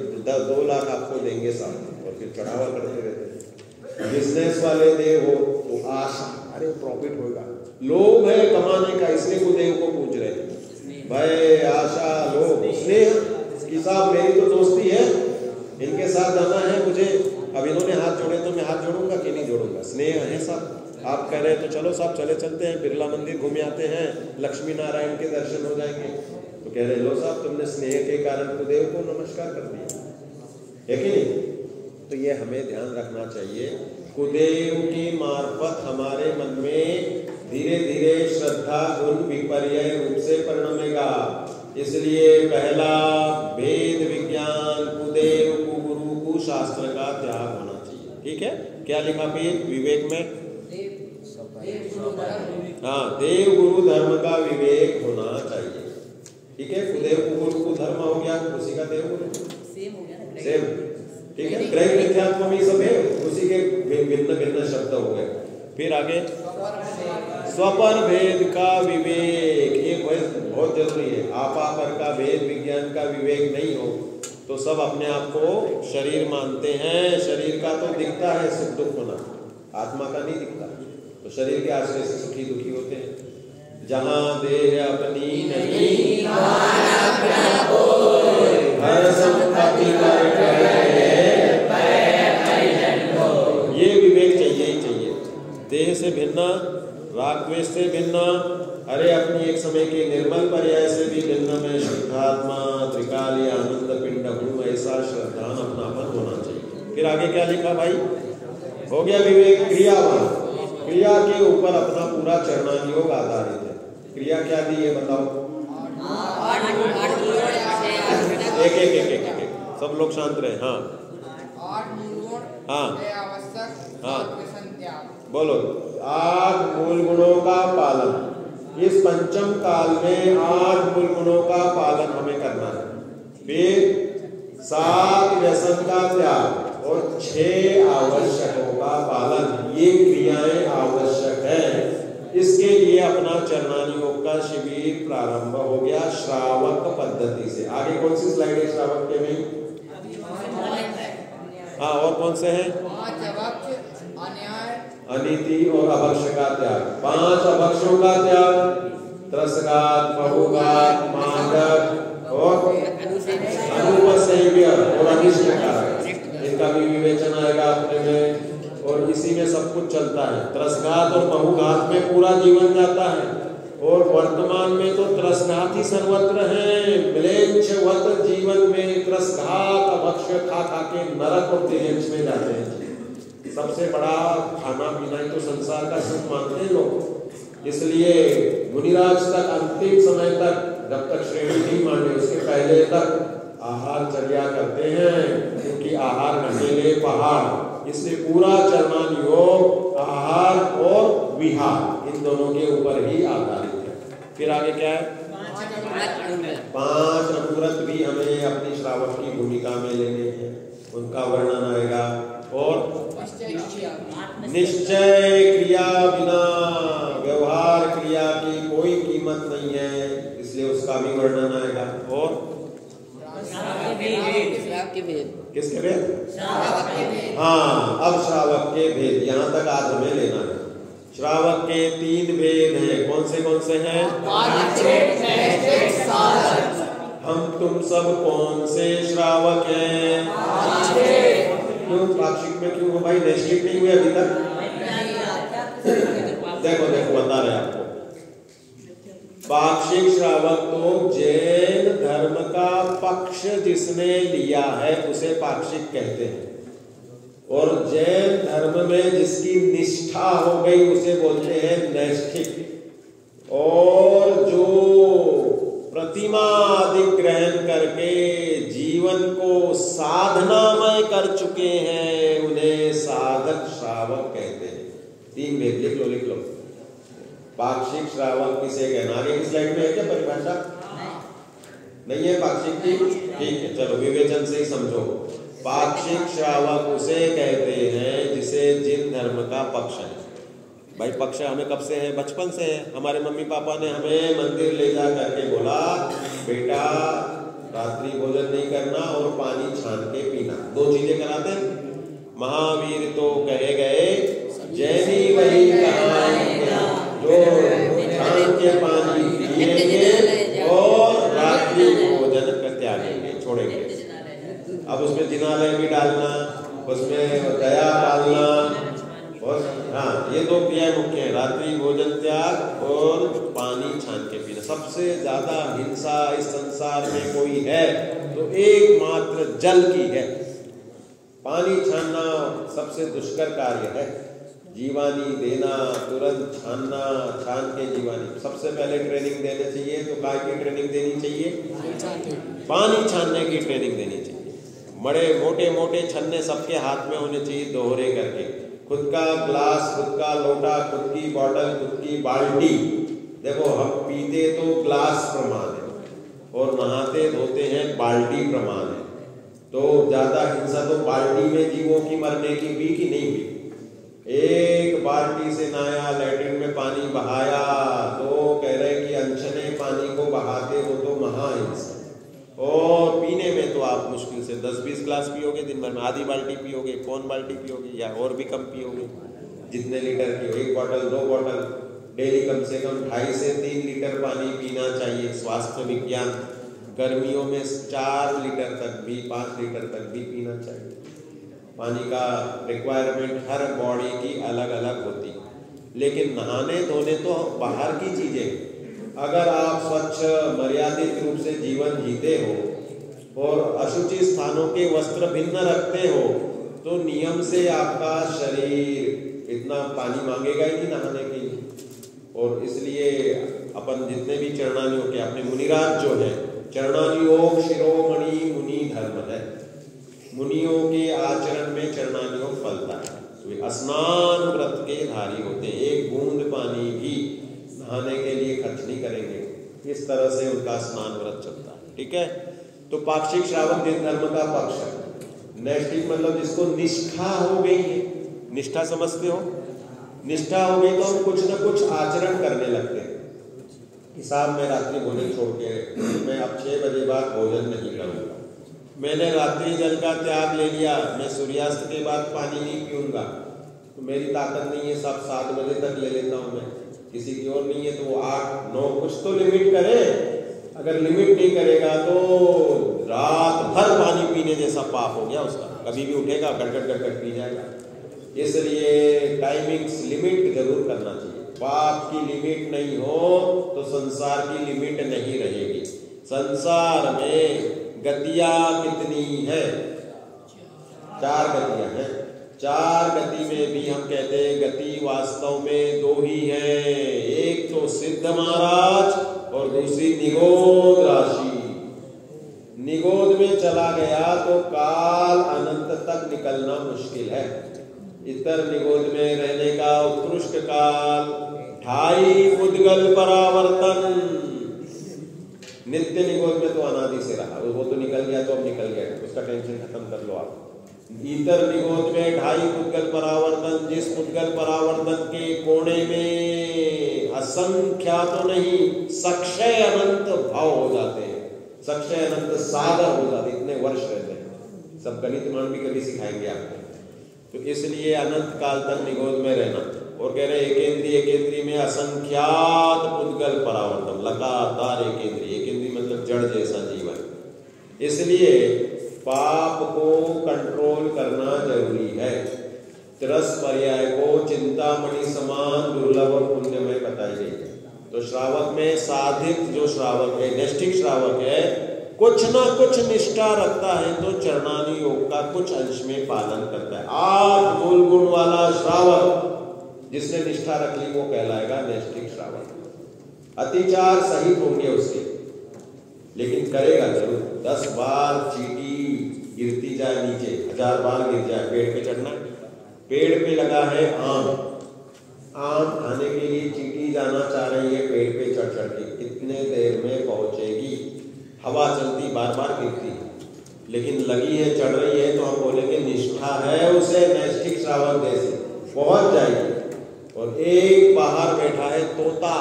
Speaker 1: 2 लाख आपको देंगे साहब, और फिर चढ़ावा करते रहते हैं। बिजनेस वाले देव हो तो आशा, अरे प्रॉफिट होगा, लोभ है कमाने का, इसलिए वो देव को पूज रहे हैं। भाई आशा, लोभ, स्नेह कि साहब मेरी तो दोस्ती है, इनके साथ जाना है मुझे, अब इन्होंने हाथ जोड़े तो मैं हाथ जोड़ूंगा कि नहीं जोड़ूंगा, स्नेह है सब। आप कह रहे हैं तो चलो साहब चलते हैं, बिरला मंदिर घूमे आते हैं, लक्ष्मी नारायण के दर्शन हो जाएंगे, तो कह रहे लो साहब तुमने स्नेह के कारण कुदेव को नमस्कार कर दिया, है कि नहीं? तो ये हमें ध्यान रखना चाहिए, कुदेव की मार्फत हमारे मन में धीरे धीरे श्रद्धा गुण विपर्य रूप से परिणमेगा। इसलिए पहला वेद विज्ञान कुदेव कुगुरु कु शास्त्र का त्याग होना चाहिए। ठीक है, क्या लिखा फिर विवेक में? हाँ, देव गुरु धर्म का विवेक होना चाहिए। ठीक है, कुदेव कुगुरु को धर्म हो गया, उसी का देव गुरु सेम। ठीक है, त्रय मिथ्यात्व में सब है, उसी के भिन्न भिन्न शब्द हो गए। फिर आगे स्वपर भेद का विवेक, ये बहुत जरूरी है। आपा पर का भेद विज्ञान का विवेक नहीं हो तो सब अपने आप को शरीर मानते हैं। शरीर का तो दिखता है सुख दुख होना, आत्मा का नहीं दिखता, तो शरीर के आश्रय से सुखी दुखी होते हैं। जहां देह अपनी नहीं हर संपत्ति ये विवेक चाहिए ही चाहिए। देह से भिन्न, राग द्वेष से भिन्न, अरे अपनी एक समय के निर्मल पर्याय से भी भिन्न में शुद्धात्मा त्रिकाली आनंद पिंड हूँ, ऐसा श्रद्धान अपनापन होना चाहिए। फिर आगे क्या लिखा भाई? हो गया विवेक क्रियावान, क्रिया के ऊपर अपना पूरा चरणान योग आधारित है। क्रिया क्या दी है बताओ? एक सब लोग शांत रहे। हाँ,
Speaker 3: 8 मूल गुण,
Speaker 1: हाँ,
Speaker 3: आवश्यक,
Speaker 1: हाँ,
Speaker 3: बोलो
Speaker 1: 8 मूल गुणों का पालन। इस पंचम काल में 8 मूल गुणों का पालन हमें करना है। फिर 7 व्यसन का त्याग और 6 आवश्यकों का पालन। ये क्रियाएं आवश्यक है। इसके लिए अपना चरणान योग का शिविर प्रारंभ हो गया श्रावक पद्धति से। आगे कौन सी स्लाइड है श्रावक के में? हाँ, और कौन से हैं? अनीति और अभक्ष का त्याग। 5 अभक्षों का त्याग, त्रसघात, बहुघात, मादक और अनुपसेव्य और अनिष्टकारक, इनका भी विवेचन आएगा अपने में। और इसी में सब कुछ चलता है। त्रसघात और बहुघात में पूरा जीवन जाता है, और वर्तमान में तो त्रसघात ही सर्वत्र है। म्लेच्छवत जीवन में त्रसघात अभक्ष खा खा के नरक और तिर्यंश में जाते हैं। सबसे बड़ा खाना पीना ही तो संसार का सुख मानते हैं लोग। इसलिए मुनिराज तक अंतिम समय तक, जब तक श्रेणी नहीं माने उसके पहले तक आहार चर्या करते हैं, क्योंकि आहार नकेले पहाड़। इसलिए पूरा चरणान योग आहार और विहार इन दोनों के ऊपर ही आधारित है। फिर आगे क्या है? 5 अनुव्रत भी हमें अपनी श्रावक की भूमिका में लेने हैं, उनका वर्णन आएगा। और निश्चय क्रिया बिना व्यवहार क्रिया की कोई कीमत नहीं है, इसलिए उसका भी वर्णन आएगा। और किसके भेद? हाँ, अब श्रावक के भेद, यहाँ तक आज हमें लेना है। श्रावक के 3 भेद हैं। कौन से हैं? हम तुम सब कौन से श्रावक हैं? क्यों पाक्षिक में क्यों हो भाई? नैष्ठिक नहीं हुए अभी तक? देखो बता रहे आपको। पाक्षिक श्रावक तो जैन धर्म का पक्ष जिसने लिया है उसे पाक्षिक कहते हैं, और जैन धर्म में जिसकी निष्ठा हो गई उसे बोलते हैं नैष्ठिक। और जो प्रतिमा आदि ग्रहण करके जीवन को साधनामय कर चुके हैं उन्हें साधक श्रावक कहते हैं। 3 भेद लिख लो। पाक्षिक श्रावक किसे कहना? आगे की स्लाइड में है क्या परिभाषा? नहीं है पाक्षिक की? ठीक है, चलो विवेचन से ही समझो। पाक्षिक श्रावक उसे कहते हैं जिसे जिन धर्म का पक्ष है। भाई पक्ष हमें कब से है? बचपन से है। हमारे मम्मी पापा ने हमें मंदिर ले जा करके बोला बेटा रात्रि भोजन नहीं करना और पानी छान के पीना, 2 चीजें कराते हैं। महावीर तो कहे गए जैनी वही कहानियां जो छान के पानी पिएंगे और रात्रि भोजन कर त्यागेंगे, छोड़ेंगे। अब उसमें जिनालय भी डालना, उसमें दया पालना, और हाँ ये 2 क्रियाएं मुख्य हैं, रात्रि भोजन त्याग और पानी छान के पीना। सबसे ज्यादा हिंसा इस संसार में कोई है तो एकमात्र जल की है। पानी छानना सबसे दुष्कर कार्य है। जीवानी देना, तुरंत छानना, छान के जीवानी। सबसे पहले ट्रेनिंग देनी चाहिए तो काय की ट्रेनिंग देनी चाहिए? पानी छानने की ट्रेनिंग देनी चाहिए। बड़े मोटे मोटे छन्ने सबके हाथ में होने चाहिए, दोहरे करके। खुद का ग्लास, खुद का लोटा, खुद की बॉटल, खुद की बाल्टी। देखो हम पीते तो ग्लास प्रमाण है और नहाते धोते हैं बाल्टी प्रमाण है। तो ज्यादा हिंसा तो बाल्टी में जीवों की मरने की भी कि नहीं हुई? एक बाल्टी से नहाया, लैट्रिन में पानी बहाया तो कह रहे कि अनछने पानी को बहाते हो तो महाहिंसा। और पीने में तो आप मुश्किल से 10-20 ग्लास पियोगे दिन भर में, आधी बाल्टी पियोगे, पौन बाल्टी पियोगे या और भी कम पियोगे। जितने लीटर की 1 बॉटल 2 बॉटल डेली कम से कम 2.5 से 3 लीटर पानी पीना चाहिए। स्वास्थ्य विज्ञान गर्मियों में 4 लीटर तक भी, 5 लीटर तक भी पीना चाहिए। पानी का रिक्वायरमेंट हर बॉडी की अलग अलग होती है, लेकिन नहाने धोने तो बाहर की चीजें। अगर आप स्वच्छ मर्यादित रूप से जीवन जीते हो और अशुचि स्थानों के वस्त्र भिन्न रखते हो तो नियम से आपका शरीर इतना पानी मांगेगा ही नहीं नहाने के लिए। और इसलिए अपन जितने भी चरणानियों के, अपने मुनिराज जो है, चरणानियोग शिरोमणि मुनि धर्म है। मुनियों के आचरण में चरणानियोग फलता है। वे स्नान व्रत के धारी होते हैं, एक बूंद पानी भी नहाने के लिए खर्च नहीं करेंगे। इस तरह से उनका स्नान व्रत चलता है। ठीक है, तो पाक्षिक श्रावक जिन धर्म का पक्ष है। नैष्ठिक मतलब जिसको निष्ठा हो गई है। निष्ठा समझते हो? निष्ठा हो गई तो हम कुछ न कुछ आचरण करने लगते हैं। हिसाब में रात्रि भोजन छोड़ के मैं अब 6 बजे बाद भोजन नहीं करूंगा, मैंने रात्रि जल का त्याग ले लिया, मैं सूर्यास्त के बाद पानी नहीं पीऊंगा, तो मेरी ताकत नहीं है, सब 7 बजे तक ले लेता हूं मैं, किसी की और नहीं है तो वो 8-9 कुछ तो लिमिट करे। अगर लिमिट नहीं करेगा तो रात भर पानी पीने जैसा पाप हो गया उसका, कभी भी उठेगा गड़गड़ गड़गड़ पी जाएगा। इसलिए टाइमिंग्स लिमिट जरूर करना चाहिए। पाप की लिमिट नहीं हो तो संसार की लिमिट नहीं रहेगी। संसार में गतियां कितनी है? 4 गतियां हैं। 4 गति में भी हम कहते हैं गति वास्तव में 2 ही है। एक तो सिद्ध महाराज और दूसरी निगोद राशि। निगोद में चला गया तो काल अनंत तक निकलना मुश्किल है। इतर निगोद में रहने का उत्कृष्ट काल 2.5 उद्गल परावर्तन। नित्य निगोद में तो अनादि से रहा, वो तो निकल गया तो अब निकल गया, उसका टेंशन खत्म कर लो आप। इतर निगोद में 2.5 उद्गल परावर्तन, जिस उद्गल परावर्तन के कोने में असंख्या तो नहीं सक्षय अनंत भाव हो जाते हैं, सक्षय अनंत सागर हो जाते, इतने वर्ष रहते हैं। सब गणित मान भी कभी सिखाएंगे आपको। तो इसलिए अनंत काल तक निगोद में रहना। और कह रहे एकेंद्रीय में असंख्यात उद्गल परावर्तन, लगातार एकेंद्रीय मतलब जड़ जैसा जीवन। इसलिए पाप को कंट्रोल करना जरूरी है। तिरस पर्याय को चिंतामणि समान दुर्लभ और पुण्यमय बताई गई है। तो श्रावक में साधित जो श्रावक है, नैष्ठिक श्रावक है, कुछ ना कुछ निष्ठा रखता है तो चरणानी योग का कुछ अंश में पालन करता है। 8 मूल गुण वाला श्रावक जिसने निष्ठा रख ली वो कहलाएगा नैष्ठिक श्रावक। अतिचार सहित होंगे उसके, लेकिन करेगा जरूर। 10 बार चींटी गिरती जाए नीचे, 1000 बार गिर जाए, पेड़ पे चढ़ना। पेड़ पे लगा है आम, आम खाने के लिए चींटी जाना चाह रही है पेड़ पे चढ़ चढ़ के, कितने देर में पहुंचेगी? हवा चलती बार बार गिरती, लेकिन लगी है, चढ़ रही है, तो हम बोलेंगे निष्ठा है उसे नैष्ठिक श्रावक जैसी, पहुंच जाएगी। और एक बाहर बैठा है तोता,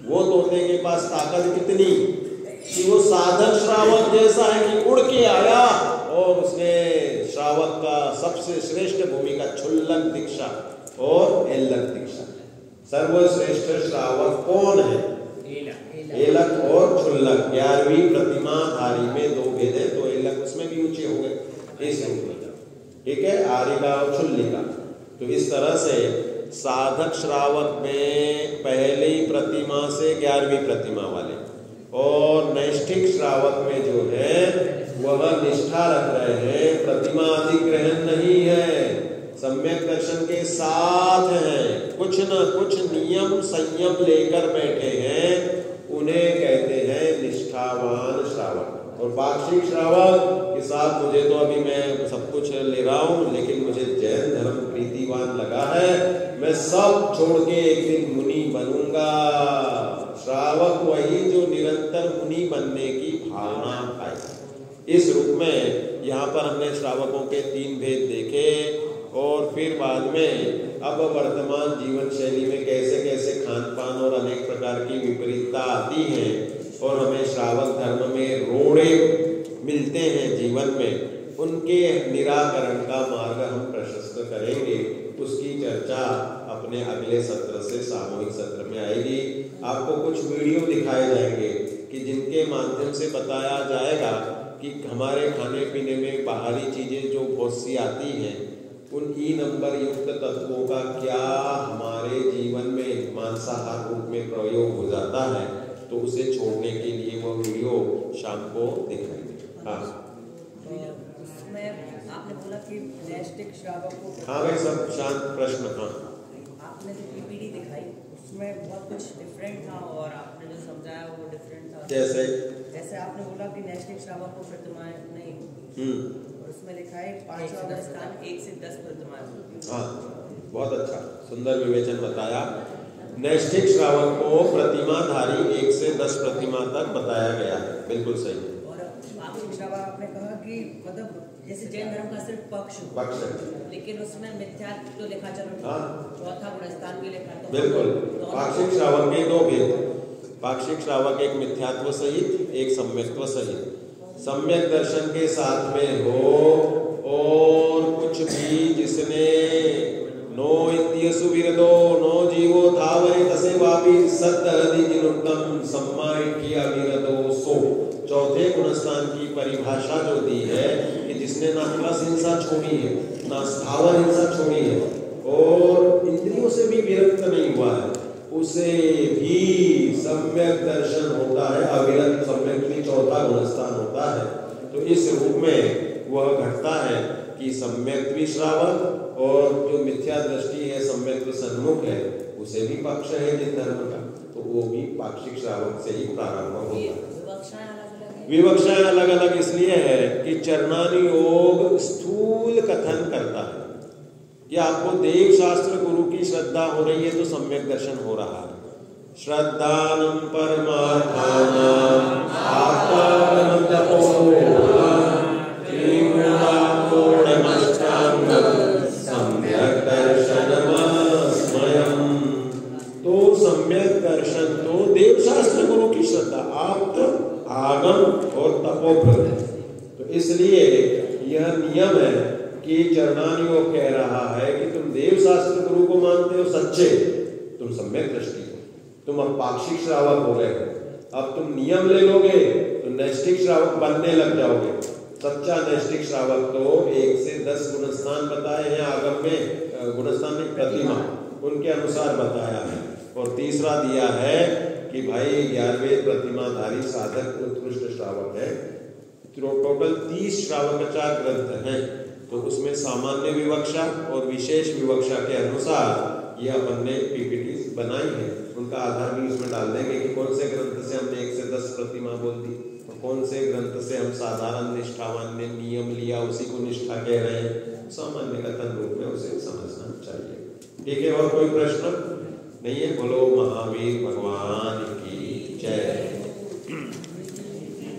Speaker 1: वो तोते के पास ताकत कितनी कि वो साधक श्रावक जैसा है कि उड़ के आया और उसने श्रावक का सबसे श्रेष्ठ भूमिका क्षुल्लक दीक्षा और एल्लक दीक्षा। सर्वश्रेष्ठ श्रावक कौन है? एलक और क्षुल्लक। 11वीं प्रतिमाधारी में 2 भेद है, तो एलक उसमें भी ऊंचे हो गए इस रूप में, ठीक है, आरिका और क्षुल्लिका। तो इस तरह से साधक श्रावक में पहली प्रतिमा से 11वीं प्रतिमा वाले, और नैष्ठिक श्रावक में जो है वह निष्ठा रख रहे हैं, प्रतिमा अधिग्रहण नहीं है, सम्यक दर्शन के साथ हैं, कुछ न कुछ नियम संयम लेकर बैठे हैं, उन्हें कहते हैं निष्ठावान श्रावक। और पाक्षिक श्रावक के साथ मुझे तो अभी मैं सब कुछ ले रहा हूँ, लेकिन मुझे जैन धर्म प्रीतिवान लगा है, मैं सब छोड़ के एक दिन मुनि बनूंगा। श्रावक वही जो निरंतर मुनि बनने की भावना पाए। इस रूप में यहाँ पर हमने श्रावकों के 3 भेद देखे, और फिर बाद में अब वर्तमान जीवन शैली में कैसे कैसे खान पान और अनेक प्रकार की विपरीतता आती है, और हमें श्रावक धर्म में रोड़े मिलते हैं जीवन में, उनके निराकरण का मार्ग हम प्रशस्त करेंगे। उसकी चर्चा अपने अगले सत्र से सामूहिक सत्र में आएगी। आपको कुछ वीडियो दिखाए जाएंगे कि जिनके माध्यम से बताया जाएगा कि हमारे खाने पीने में बाहरी चीजें जो बहुत सी आती हैं, उन ई नंबर युक्त तत्वों का क्या हमारे जीवन में मांसाहार रूप में प्रयोग हो जाता है, तो उसे छोड़ने के लिए वो वीडियो शाम को दिखाएंगे। हाँ,
Speaker 2: उसमें आपने बोला कि नैष्ठिक श्रावक को,
Speaker 1: हाँ भाई सब शांत प्रश्न। हाँ,
Speaker 2: आपने जो पीपीटी दिखाई उसमें बहुत कुछ डिफरेंट था, और आपने जो समझाया वो डिफरेंट था।
Speaker 1: जैसे
Speaker 2: आपने बोला कि नैष्ठिक श्रावक को प्रतिमाएं नहीं, और उसमें लिखा है 5 स्थान 1 से 10 प्रतिमाएं।
Speaker 1: हाँ, बहुत अच्छा सुंदर विवेचन बताया। नैष्ठिक श्रावक को प्रतिमाधारी 1 से 10 प्रतिमा तक बताया गया है, बिल्कुल सही।
Speaker 2: और पाक्षिक श्रावक आपने कहा कि मतलब जैसे जैन धर्म का सिर्फ पक्ष, लेकिन उसमें मिथ्यात्व तो लिखा, चलो चौथा गुणस्थान भी लिखा, तो
Speaker 1: बिल्कुल। पाक्षिक श्रावक के 2 भेद, पाक्षिक श्रावक एक मिथ्यात्व सहित, एक सम्यक्त्व सहित। सम्यक दर्शन के साथ में हो, और कुछ भी जिसने नो इत्य सुविरदो नो जीवो थावरे तसे वापी सत्तहदि जिनुक्तम सम्माय किया विरदो सो। चौथे गुणस्थान की परिभाषा जो दी है कि जिसने ना रस हिंसा छोड़ी है, ना स्थावर हिंसा छोड़ी है, और इंद्रियों से भी विरक्त नहीं हुआ है, उसे भी सम्यक दर्शन होता है। अविरत सम्यक भी चौथा गुणस्थान होता है। तो इस रूप में वह घटता है कि सम्यक श्रावक, और जो मिथ्या दृष्टि है सम्यक सन्मुख है, उसे भी पक्ष है जिस धर्म का, तो वो भी पाक्षिक श्रावक से ही प्रारंभ होता है। विवक्षाएं अलग अलग इसलिए है कि चरणानि योग स्थूल कथन करता है कि आपको देव शास्त्र गुरु की श्रद्धा हो रही है तो सम्यक दर्शन हो रहा है। श्रद्धानं परमार्थानां आत्मानं सम्यक दर्शनमस्मयम्। तो सम्यक दर्शन तो देव शास्त्र गुरु की श्रद्धा, आप आगम और तपोप्रद। तो इसलिए यह नियम है कि चरणानि वो कह रहा है कि तुम देव शास्त्र गुरु को मानते हो सच्चे, तुम सम्यक दृष्टि हो, तुम अब पाक्षिक श्रावक हो गए हो, अब तुम नियम ले लोगे तो नैष्ठिक श्रावक बनने लग जाओगे। सच्चा नैष्ठिक श्रावक तो 1 से 10 गुणस्थान बताए हैं आगम में, गुणस्थान में प्रतिमा उनके अनुसार बताया है। और तीसरा दिया है कि भाई 11वें प्रतिमाधारी साधक उत्कृष्ट श्रावक है। टोटल 30 श्रावकाचार ग्रंथ हैं, तो उसमें सामान्य विवक्षा और विशेष विवक्षा के अनुसार ये अपन ने पीपीटी बनाई है। उनका आधार भी उसमें डाल देंगे कि कौन से ग्रंथ से हमने 1 से 10 प्रतिमा बोल दी, कौन से ग्रंथ से हम साधारण निष्ठावान ने नियम लिया उसी को निष्ठा कह रहे हैं। सामान्य कथन रूप में उसे समझना चाहिए। ठीक है, और कोई प्रश्न नहीं है? बोलो महावीर भगवान की जय।